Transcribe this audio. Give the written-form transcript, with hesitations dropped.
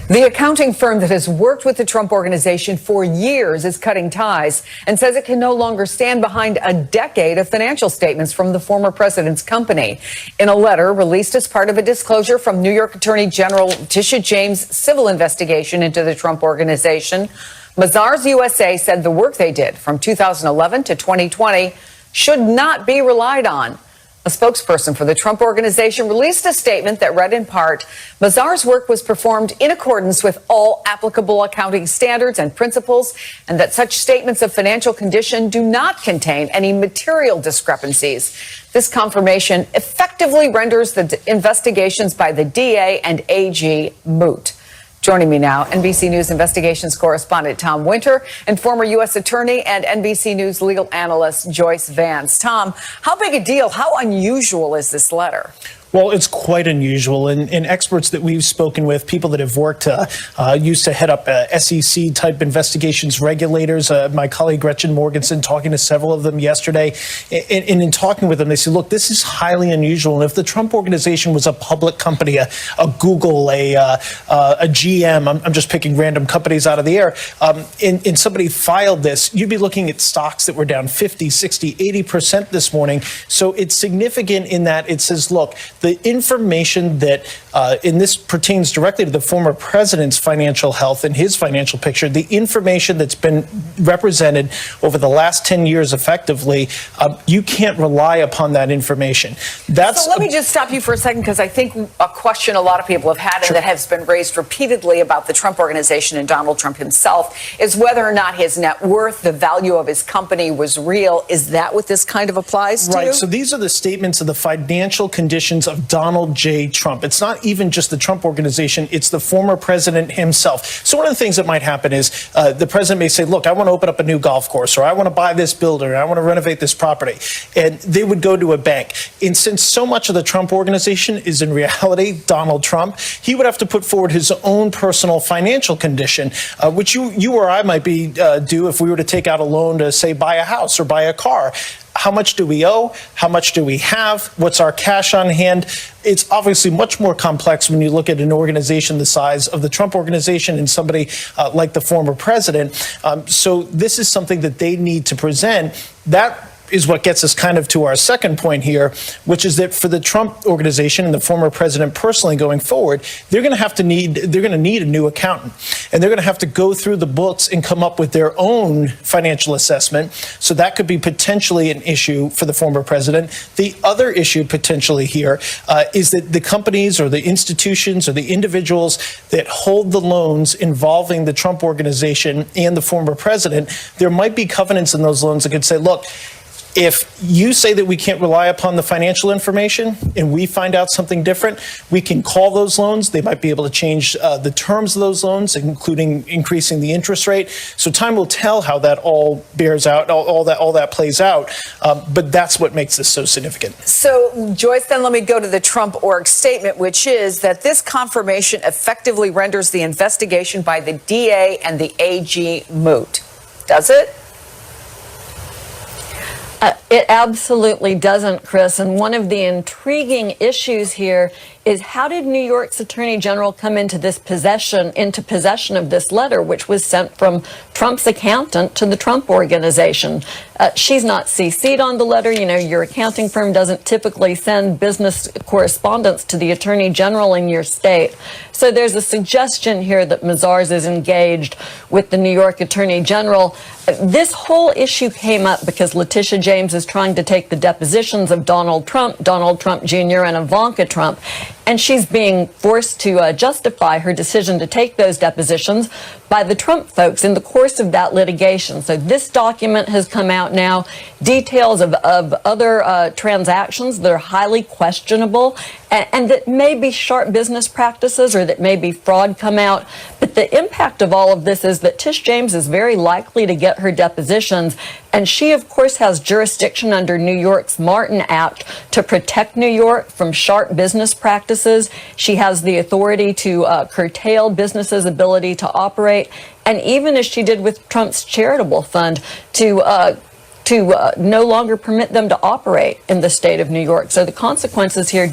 The accounting firm that has worked with the Trump organization for years is cutting ties and says it can no longer stand behind a decade of financial statements from the former president's company. In a letter released as part of a disclosure from New York Attorney General Letitia James' civil investigation into the Trump organization, Mazars USA said the work they did from 2011 to 2020 should not be relied on. A spokesperson for the Trump organization released a statement that read in part, Mazars' work was performed in accordance with all applicable accounting standards and principles, and that such statements of financial condition do not contain any material discrepancies. This confirmation effectively renders the investigations by the DA and AG moot. Joining me now, NBC News investigations correspondent Tom Winter and former U.S. Attorney and NBC News legal analyst Joyce Vance. Tom, how big a deal, how unusual is this letter? Well, it's quite unusual, and experts that we've spoken with, people that have worked, used to head up SEC-type investigations, regulators, my colleague Gretchen Morgensen talking to several of them yesterday, and in talking with them, they said, look, this is highly unusual, and if the Trump organization was a public company, a Google, a GM, I'm just picking random companies out of the air, and somebody filed this, you'd be looking at stocks that were down 50, 60, 80% this morning, so it's significant in that it says, look, the information that, and this pertains directly to the former president's financial health and his financial picture, the information that's been represented over the last 10 years effectively, you can't rely upon that information. So let me just stop you for a second, because I think a question a lot of people have had and that has been raised repeatedly about the Trump organization and Donald Trump himself is whether or not his net worth, the value of his company was real. Is that what this kind of applies to? Right. So these are the statements of the financial conditions of Donald J. Trump. It's not even just the Trump organization, it's the former president himself. So one of the things that might happen is the president may say, look, I want to open up a new golf course, or I want to buy this building, or I want to renovate this property. And they would go to a bank. And since so much of the Trump organization is in reality Donald Trump, he would have to put forward his own personal financial condition, which you or I might be due if we were to take out a loan to, say, buy a house or buy a car. How much do we owe? How much do we have? What's our cash on hand? It's obviously much more complex when you look at an organization the size of the Trump organization and somebody like the former president. So this is something that they need to present. That is what gets us kind of to our second point here, which is that for the Trump organization and the former president personally going forward, they're going to need a new accountant, and they're going to have to go through the books and come up with their own financial assessment. So that could be potentially an issue for the former president. The other issue potentially here is that the companies or the institutions or the individuals that hold the loans involving the Trump organization and the former president, there might be covenants in those loans that could say, look, if you say that we can't rely upon the financial information and we find out something different, we can call those loans. They might be able to change the terms of those loans, including increasing the interest rate. So time will tell how that all bears out, all that plays out. But that's what makes this so significant. So, Joyce, then let me go to the Trump org statement, which is that this confirmation effectively renders the investigation by the DA and the AG moot. Does it? It absolutely doesn't, Chris. And one of the intriguing issues here is how did New York's Attorney General come into possession of this letter, which was sent from Trump's accountant to the Trump organization? She's not CC'd on the letter. You know, your accounting firm doesn't typically send business correspondence to the Attorney General in your state. So there's a suggestion here that Mazars is engaged with the New York Attorney General. This whole issue came up because Letitia James is trying to take the depositions of Donald Trump Jr., and Ivanka Trump. And she's being forced to justify her decision to take those depositions by the Trump folks in the course of that litigation. So this document has come out now, details of other transactions that are highly questionable and that may be sharp business practices or that may be fraud come out. But the impact of all of this is that Tish James is very likely to get her depositions. And she, of course, has jurisdiction under New York's Martin Act to protect New York from sharp business practices. She has the authority to curtail businesses' ability to operate. And even as she did with Trump's charitable fund, to no longer permit them to operate in the state of New York. So the consequences here